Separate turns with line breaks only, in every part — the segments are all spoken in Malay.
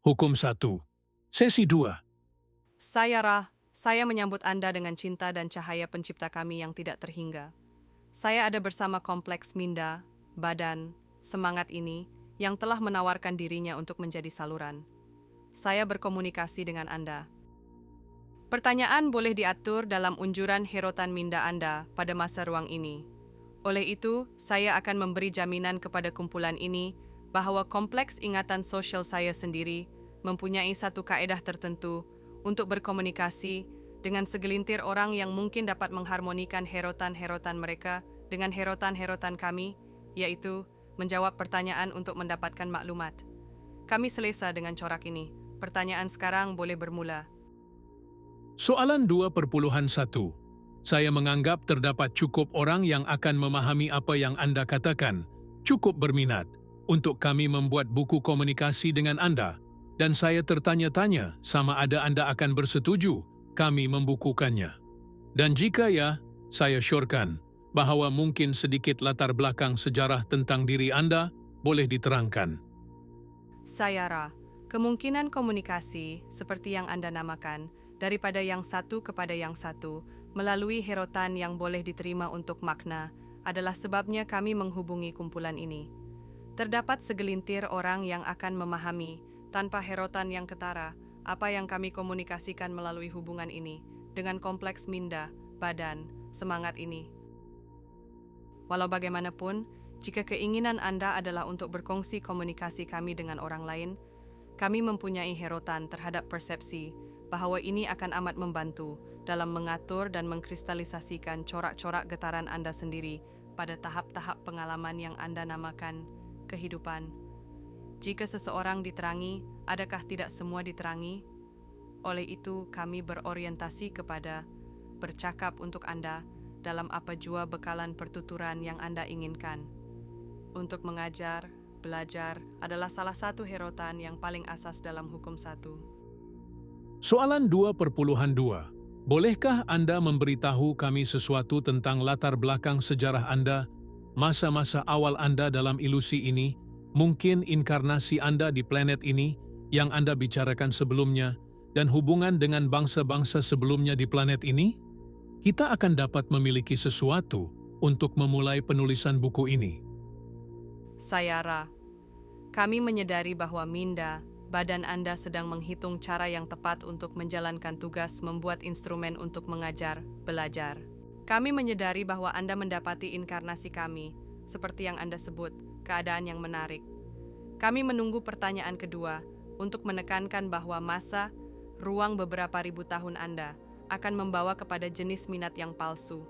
Hukum 1. Sesi 2.
Saya menyambut Anda dengan cinta dan cahaya pencipta kami yang tidak terhingga. Saya ada bersama kompleks minda, badan, semangat ini yang telah menawarkan dirinya untuk menjadi saluran. Saya berkomunikasi dengan Anda. Pertanyaan boleh diatur dalam unjuran herotan minda Anda pada masa ruang ini. Oleh itu, saya akan memberi jaminan kepada kumpulan ini bahwa kompleks ingatan sosial saya sendiri mempunyai satu kaedah tertentu untuk berkomunikasi dengan segelintir orang yang mungkin dapat mengharmonikan herotan-herotan mereka dengan herotan-herotan kami, yaitu menjawab pertanyaan untuk mendapatkan maklumat. Kami selesa dengan corak ini. Pertanyaan sekarang boleh bermula.
Soalan 2.1. Saya menganggap terdapat cukup orang yang akan memahami apa yang Anda katakan, cukup berminat, untuk kami membuat buku komunikasi dengan Anda, dan saya tertanya-tanya sama ada Anda akan bersetuju kami membukukannya. Dan jika ya, saya syorkan bahawa mungkin sedikit latar belakang sejarah tentang diri Anda boleh diterangkan.
Kemungkinan komunikasi, seperti yang Anda namakan, daripada yang satu kepada yang satu, melalui herotan yang boleh diterima untuk makna, adalah sebabnya kami menghubungi kumpulan ini. Terdapat segelintir orang yang akan memahami, tanpa herotan yang ketara, apa yang kami komunikasikan melalui hubungan ini, dengan kompleks minda, badan, semangat ini. Walau bagaimanapun, jika keinginan Anda adalah untuk berkongsi komunikasi kami dengan orang lain, kami mempunyai herotan terhadap persepsi bahwa ini akan amat membantu dalam mengatur dan mengkristalisasikan corak-corak getaran Anda sendiri pada tahap-tahap pengalaman yang Anda namakan kehidupan. Jika seseorang diterangi, adakah tidak semua diterangi? Oleh itu, kami berorientasi kepada bercakap untuk Anda dalam apa jua bekalan pertuturan yang Anda inginkan. Untuk mengajar, belajar adalah salah satu herotan yang paling asas dalam hukum 1.
Soalan 2.2. Bolehkah Anda memberitahu kami sesuatu tentang latar belakang sejarah Anda, masa-masa awal Anda dalam ilusi ini, mungkin inkarnasi Anda di planet ini yang Anda bicarakan sebelumnya, dan hubungan dengan bangsa-bangsa sebelumnya di planet ini? Kita akan dapat memiliki sesuatu untuk memulai penulisan buku ini.
Kami menyadari bahwa minda, badan Anda sedang menghitung cara yang tepat untuk menjalankan tugas membuat instrumen untuk mengajar, belajar. Kami menyadari bahwa Anda mendapati inkarnasi kami, seperti yang Anda sebut, keadaan yang menarik. Kami menunggu pertanyaan kedua untuk menekankan bahwa masa, ruang beberapa ribu tahun Anda akan membawa kepada jenis minat yang palsu.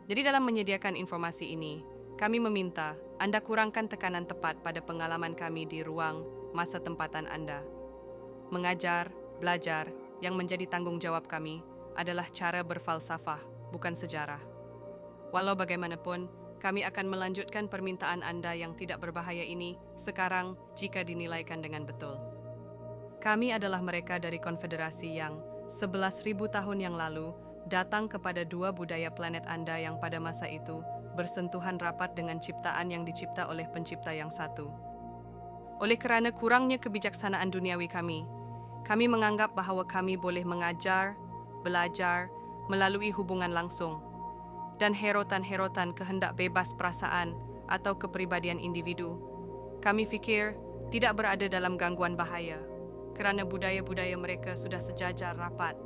Jadi dalam menyediakan informasi ini, kami meminta Anda kurangkan tekanan tepat pada pengalaman kami di ruang, masa tempatan Anda. Mengajar, belajar, yang menjadi tanggung jawab kami adalah cara berfalsafah, bukan sejarah. Walau bagaimanapun, kami akan melanjutkan permintaan Anda yang tidak berbahaya ini sekarang jika dinilaikan dengan betul. Kami adalah mereka dari konfederasi yang 11.000 tahun yang lalu datang kepada dua budaya planet Anda yang pada masa itu bersentuhan rapat dengan ciptaan yang dicipta oleh pencipta yang satu. Oleh kerana kurangnya kebijaksanaan duniawi kami menganggap bahwa kami boleh mengajar, belajar, melalui hubungan langsung, dan herotan-herotan kehendak bebas perasaan atau kepribadian individu. Kami fikir tidak berada dalam gangguan bahaya, kerana budaya-budaya mereka sudah sejajar rapat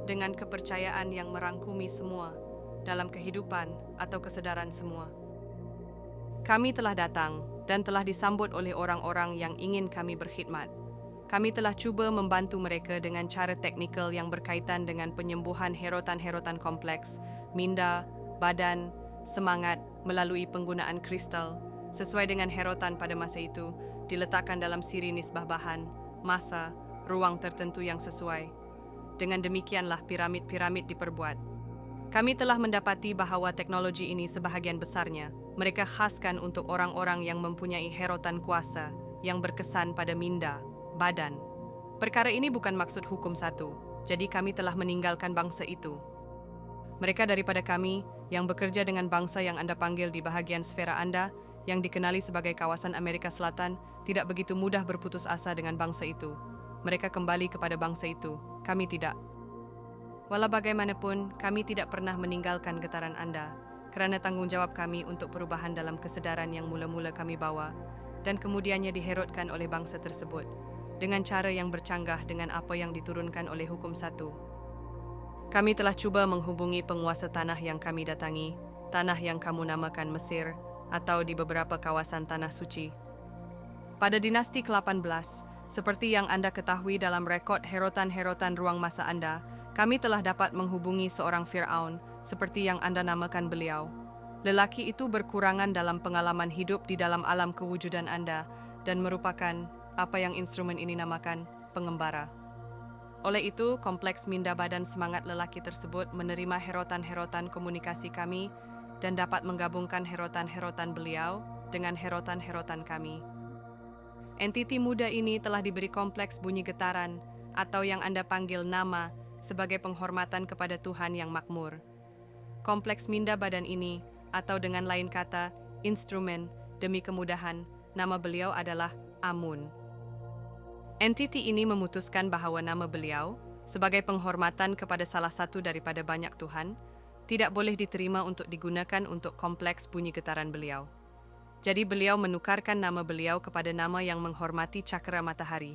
dengan kepercayaan yang merangkumi semua dalam kehidupan atau kesedaran semua. Kami telah datang dan telah disambut oleh orang-orang yang ingin kami berkhidmat. Kami telah cuba membantu mereka dengan cara teknikal yang berkaitan dengan penyembuhan herotan-herotan kompleks, minda, badan, semangat melalui penggunaan kristal, sesuai dengan herotan pada masa itu, diletakkan dalam siri nisbah bahan, masa, ruang tertentu yang sesuai. Dengan demikianlah piramid-piramid diperbuat. Kami telah mendapati bahawa teknologi ini sebahagian besarnya mereka khaskan untuk orang-orang yang mempunyai herotan kuasa yang berkesan pada minda, badan. Perkara ini bukan maksud hukum 1, jadi kami telah meninggalkan bangsa itu. Mereka daripada kami yang bekerja dengan bangsa yang Anda panggil di bahagian sfera Anda yang dikenali sebagai kawasan Amerika Selatan, tidak begitu mudah berputus asa dengan bangsa itu. Mereka kembali kepada bangsa itu, kami tidak. Walau bagaimanapun, kami tidak pernah meninggalkan getaran Anda, kerana tanggung jawab kami untuk perubahan dalam kesedaran yang mula-mula kami bawa, dan kemudiannya diherotkan oleh bangsa tersebut, dengan cara yang bercanggah dengan apa yang diturunkan oleh Hukum 1. Kami telah cuba menghubungi penguasa tanah yang kami datangi, tanah yang kamu namakan Mesir, atau di beberapa kawasan tanah suci. Pada dinasti ke-18, seperti yang Anda ketahui dalam rekod herotan-herotan ruang masa Anda, kami telah dapat menghubungi seorang Fir'aun, seperti yang Anda namakan beliau. Lelaki itu berkurangan dalam pengalaman hidup di dalam alam kewujudan Anda, dan merupakan apa yang instrumen ini namakan pengembara. Oleh itu, kompleks minda badan semangat lelaki tersebut menerima herotan-herotan komunikasi kami dan dapat menggabungkan herotan-herotan beliau dengan herotan-herotan kami. Entiti muda ini telah diberi kompleks bunyi getaran atau yang Anda panggil nama sebagai penghormatan kepada Tuhan yang makmur. Kompleks minda badan ini, atau dengan lain kata, instrumen, demi kemudahan, nama beliau adalah Amun. Entiti ini memutuskan bahawa nama beliau, sebagai penghormatan kepada salah satu daripada banyak Tuhan, tidak boleh diterima untuk digunakan untuk kompleks bunyi getaran beliau. Jadi beliau menukarkan nama beliau kepada nama yang menghormati cakra matahari.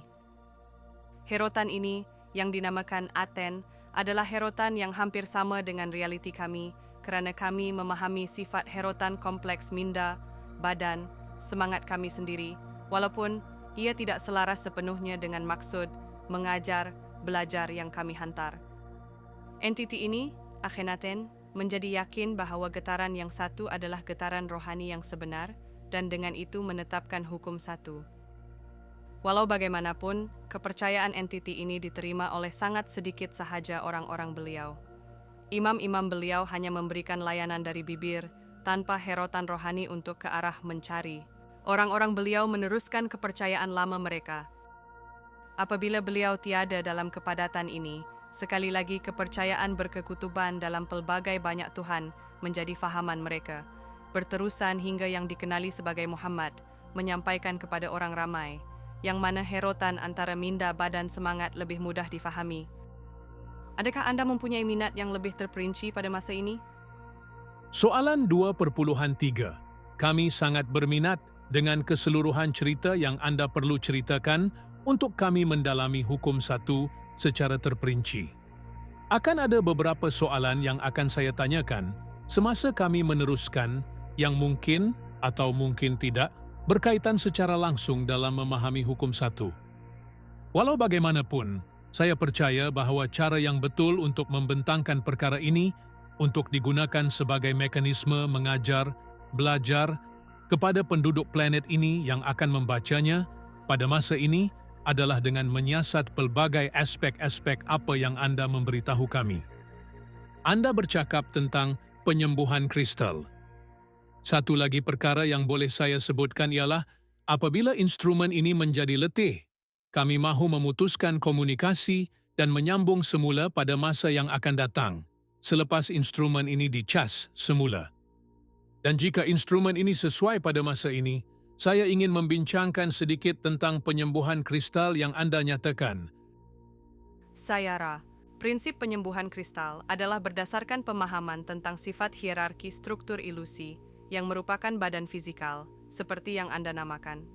Herotan ini, yang dinamakan Aten, adalah herotan yang hampir sama dengan realiti kami, kerana kami memahami sifat herotan kompleks minda, badan, semangat kami sendiri, walaupun ia tidak selaras sepenuhnya dengan maksud, mengajar, belajar yang kami hantar. Entiti ini, Akhenaten, menjadi yakin bahawa getaran yang satu adalah getaran rohani yang sebenar, dan dengan itu menetapkan Hukum 1. Walau bagaimanapun, kepercayaan entiti ini diterima oleh sangat sedikit sahaja orang-orang beliau. Imam-imam beliau hanya memberikan layanan dari bibir, tanpa herotan rohani untuk ke arah mencari. Orang-orang beliau meneruskan kepercayaan lama mereka. Apabila beliau tiada dalam kepadatan ini, sekali lagi kepercayaan berkekutuban dalam pelbagai banyak Tuhan menjadi fahaman mereka, berterusan hingga yang dikenali sebagai Muhammad, menyampaikan kepada orang ramai, yang mana herotan antara minda badan semangat lebih mudah difahami. Adakah Anda mempunyai minat yang lebih terperinci pada masa ini?
Soalan 2.3. Kami sangat berminat dengan keseluruhan cerita yang Anda perlu ceritakan untuk kami mendalami Hukum 1 secara terperinci. Akan ada beberapa soalan yang akan saya tanyakan semasa kami meneruskan yang mungkin atau mungkin tidak berkaitan secara langsung dalam memahami Hukum 1. Walau bagaimanapun, saya percaya bahawa cara yang betul untuk membentangkan perkara ini untuk digunakan sebagai mekanisme mengajar, belajar kepada penduduk planet ini yang akan membacanya pada masa ini adalah dengan menyiasat pelbagai aspek-aspek apa yang Anda memberitahu kami. Anda bercakap tentang penyembuhan kristal. Satu lagi perkara yang boleh saya sebutkan ialah apabila instrumen ini menjadi letih, kami mahu memutuskan komunikasi dan menyambung semula pada masa yang akan datang, selepas instrumen ini dicas semula. Dan jika instrumen ini sesuai pada masa ini, saya ingin membincangkan sedikit tentang penyembuhan kristal yang Anda nyatakan.
Sayara, prinsip penyembuhan kristal adalah berdasarkan pemahaman tentang sifat hierarki struktur ilusi yang merupakan badan fizikal, seperti yang Anda namakan.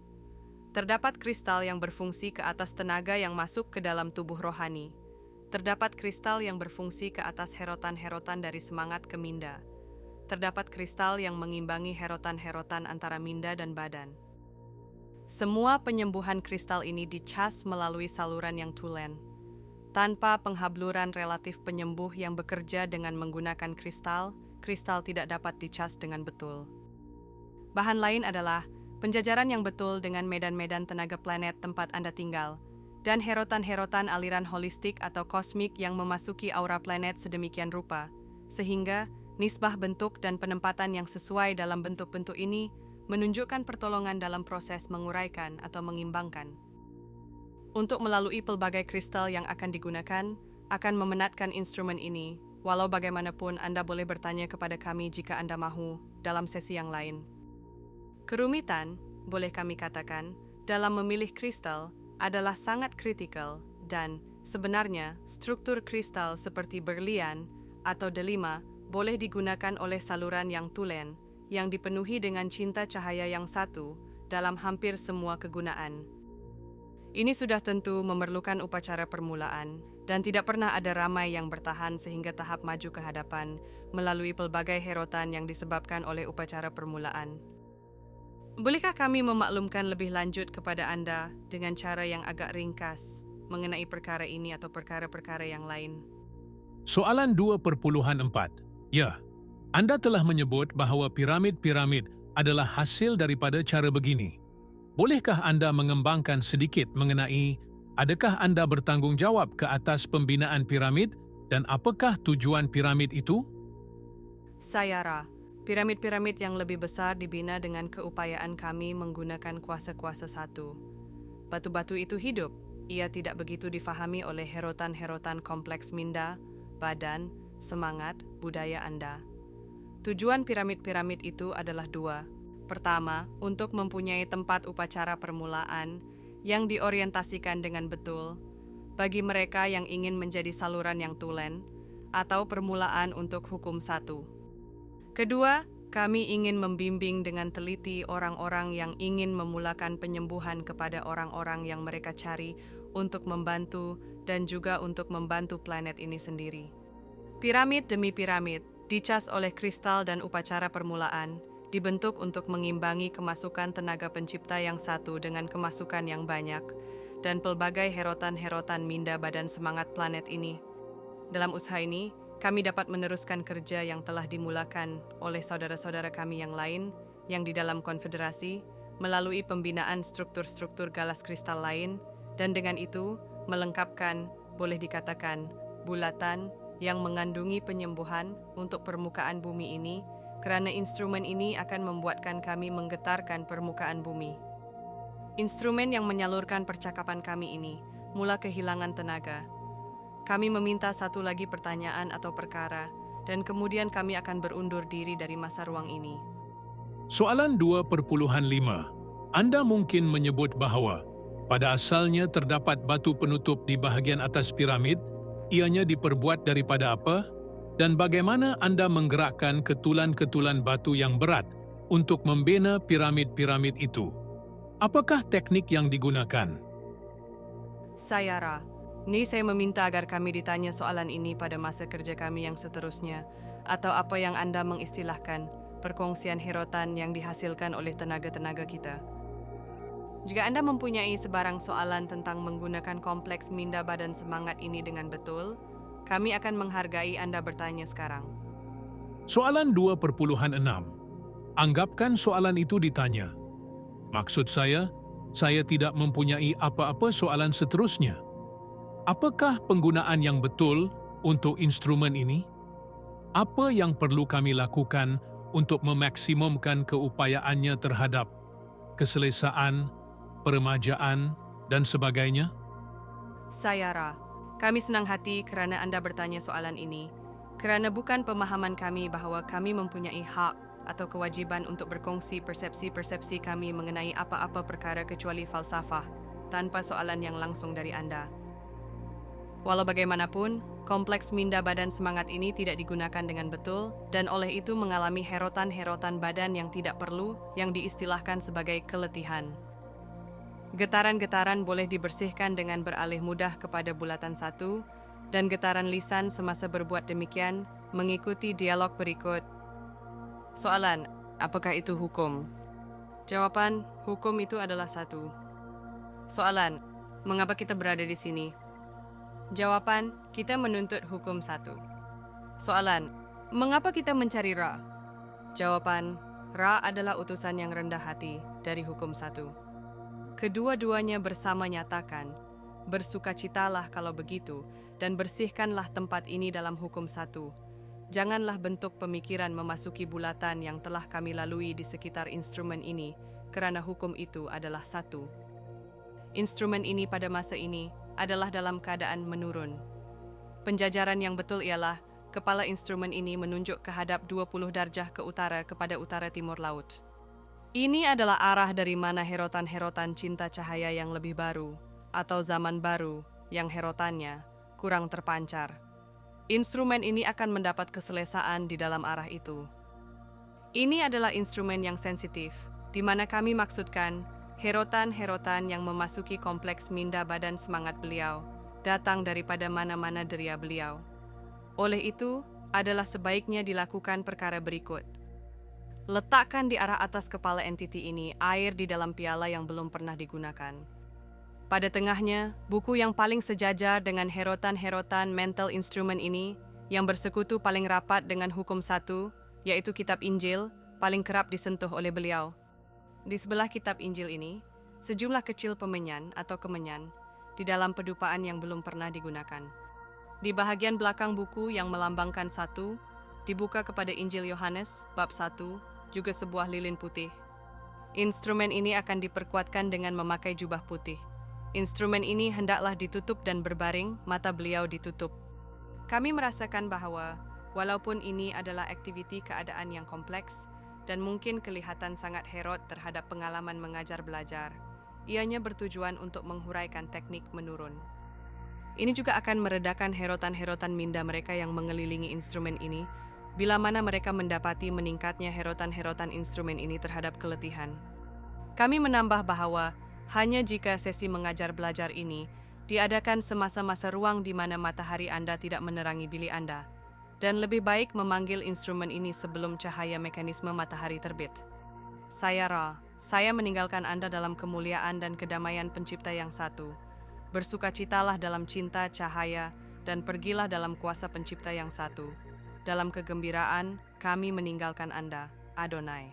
Terdapat kristal yang berfungsi ke atas tenaga yang masuk ke dalam tubuh rohani. Terdapat kristal yang berfungsi ke atas herotan-herotan dari semangat ke minda. Terdapat kristal yang mengimbangi herotan-herotan antara minda dan badan. Semua penyembuhan kristal ini dicas melalui saluran yang tulen. Tanpa penghabluran relatif penyembuh yang bekerja dengan menggunakan kristal, kristal tidak dapat dicas dengan betul. Bahan lain adalah penjajaran yang betul dengan medan-medan tenaga planet tempat Anda tinggal, dan herotan-herotan aliran holistik atau kosmik yang memasuki aura planet sedemikian rupa, sehingga nisbah bentuk dan penempatan yang sesuai dalam bentuk-bentuk ini menunjukkan pertolongan dalam proses menguraikan atau mengimbangkan. Untuk melalui pelbagai kristal yang akan digunakan, akan memenatkan instrumen ini, walau bagaimanapun Anda boleh bertanya kepada kami jika Anda mahu dalam sesi yang lain. Kerumitan, boleh kami katakan, dalam memilih kristal adalah sangat kritikal dan sebenarnya struktur kristal seperti berlian atau delima boleh digunakan oleh saluran yang tulen yang dipenuhi dengan cinta cahaya yang satu dalam hampir semua kegunaan. Ini sudah tentu memerlukan upacara permulaan dan tidak pernah ada ramai yang bertahan sehingga tahap maju ke hadapan melalui pelbagai herotan yang disebabkan oleh upacara permulaan. Bolehkah kami memaklumkan lebih lanjut kepada Anda dengan cara yang agak ringkas mengenai perkara ini atau perkara-perkara yang lain?
Soalan 2.4. Ya, Anda telah menyebut bahawa piramid-piramid adalah hasil daripada cara begini. Bolehkah Anda mengembangkan sedikit mengenai adakah Anda bertanggungjawab ke atas pembinaan piramid dan apakah tujuan piramid itu?
Sayara, piramid-piramid yang lebih besar dibina dengan keupayaan kami menggunakan kuasa-kuasa satu. Batu-batu itu hidup. Ia tidak begitu difahami oleh herotan-herotan kompleks minda, badan, semangat, budaya Anda. Tujuan piramid-piramid itu adalah dua. Pertama, untuk mempunyai tempat upacara permulaan yang diorientasikan dengan betul bagi mereka yang ingin menjadi saluran yang tulen atau permulaan untuk hukum satu. Kedua, kami ingin membimbing dengan teliti orang-orang yang ingin memulakan penyembuhan kepada orang-orang yang mereka cari untuk membantu dan juga untuk membantu planet ini sendiri. Piramid demi piramid, dicas oleh kristal dan upacara permulaan, dibentuk untuk mengimbangi kemasukan tenaga pencipta yang satu dengan kemasukan yang banyak, dan pelbagai herotan-herotan minda badan semangat planet ini. Dalam usaha ini, kami dapat meneruskan kerja yang telah dimulakan oleh saudara-saudara kami yang lain yang di dalam konfederasi melalui pembinaan struktur-struktur galas kristal lain dan dengan itu melengkapkan, boleh dikatakan, bulatan yang mengandungi penyembuhan untuk permukaan bumi ini kerana instrumen ini akan membuatkan kami menggetarkan permukaan bumi. Instrumen yang menyalurkan percakapan kami ini mula kehilangan tenaga. Kami meminta satu lagi pertanyaan atau perkara, dan kemudian kami akan berundur diri dari masa ruang ini.
Soalan 2.5. Anda mungkin menyebut bahawa pada asalnya terdapat batu penutup di bahagian atas piramid, ianya diperbuat daripada apa? Dan bagaimana Anda menggerakkan ketulan-ketulan batu yang berat untuk membina piramid-piramid itu? Apakah teknik yang digunakan?
Sayara, saya meminta agar kami ditanya soalan ini pada masa kerja kami yang seterusnya, atau apa yang Anda mengistilahkan, perkongsian herotan yang dihasilkan oleh tenaga-tenaga kita. Jika Anda mempunyai sebarang soalan tentang menggunakan kompleks minda badan semangat ini dengan betul, kami akan menghargai Anda bertanya sekarang.
Soalan 2.6. Anggapkan soalan itu ditanya. Maksud saya tidak mempunyai apa-apa soalan seterusnya. Apakah penggunaan yang betul untuk instrumen ini? Apa yang perlu kami lakukan untuk memaksimumkan keupayaannya terhadap keselesaan, peremajaan, dan sebagainya?
Sayara, kami senang hati kerana Anda bertanya soalan ini, kerana bukan pemahaman kami bahawa kami mempunyai hak atau kewajiban untuk berkongsi persepsi-persepsi kami mengenai apa-apa perkara kecuali falsafah, tanpa soalan yang langsung dari Anda. Walau bagaimanapun, kompleks minda badan semangat ini tidak digunakan dengan betul dan oleh itu mengalami herotan-herotan badan yang tidak perlu yang diistilahkan sebagai keletihan. Getaran-getaran boleh dibersihkan dengan beralih mudah kepada bulatan satu dan getaran lisan semasa berbuat demikian mengikuti dialog berikut. Soalan, apakah itu hukum? Jawapan, hukum itu adalah satu. Soalan, mengapa kita berada di sini? Jawapan, kita menuntut hukum satu. Soalan, mengapa kita mencari Ra? Jawapan, Ra adalah utusan yang rendah hati dari hukum satu. Kedua-duanya bersama nyatakan, bersukacitalah kalau begitu dan bersihkanlah tempat ini dalam hukum satu. Janganlah bentuk pemikiran memasuki bulatan yang telah kami lalui di sekitar instrumen ini kerana hukum itu adalah satu. Instrumen ini pada masa ini adalah dalam keadaan menurun. Penjajaran yang betul ialah kepala instrumen ini menunjuk ke hadap 20 darjah ke utara kepada utara timur laut. Ini adalah arah dari mana herotan-herotan cinta cahaya yang lebih baru, atau zaman baru yang herotannya kurang terpancar. Instrumen ini akan mendapat keselesaan di dalam arah itu. Ini adalah instrumen yang sensitif, di mana kami maksudkan herotan-herotan yang memasuki kompleks minda badan semangat beliau, datang daripada mana-mana deria beliau. Oleh itu, adalah sebaiknya dilakukan perkara berikut. Letakkan di arah atas kepala entiti ini air di dalam piala yang belum pernah digunakan. Pada tengahnya, buku yang paling sejajar dengan herotan-herotan mental instrumen ini, yang bersekutu paling rapat dengan hukum satu, yaitu kitab Injil, paling kerap disentuh oleh beliau. Di sebelah kitab Injil ini, sejumlah kecil pemenyan atau kemenyan di dalam pedupaan yang belum pernah digunakan. Di bahagian belakang buku yang melambangkan satu, dibuka kepada Injil Yohanes, bab 1, juga sebuah lilin putih. Instrumen ini akan diperkuatkan dengan memakai jubah putih. Instrumen ini hendaklah ditutup dan berbaring, mata beliau ditutup. Kami merasakan bahwa, walaupun ini adalah aktiviti keadaan yang kompleks, dan mungkin kelihatan sangat herot terhadap pengalaman mengajar belajar, ianya bertujuan untuk menghuraikan teknik menurun. Ini juga akan meredakan herotan-herotan minda mereka yang mengelilingi instrumen ini, bila mana mereka mendapati meningkatnya herotan-herotan instrumen ini terhadap keletihan. Kami menambah bahwa, hanya jika sesi mengajar belajar ini diadakan semasa-masa ruang di mana matahari Anda tidak menerangi bilik Anda, dan lebih baik memanggil instrumen ini sebelum cahaya mekanisme matahari terbit. Saya meninggalkan Anda dalam kemuliaan dan kedamaian Pencipta yang satu. Bersukacitalah dalam cinta, cahaya, dan pergilah dalam kuasa Pencipta yang satu. Dalam kegembiraan, kami meninggalkan Anda, Adonai.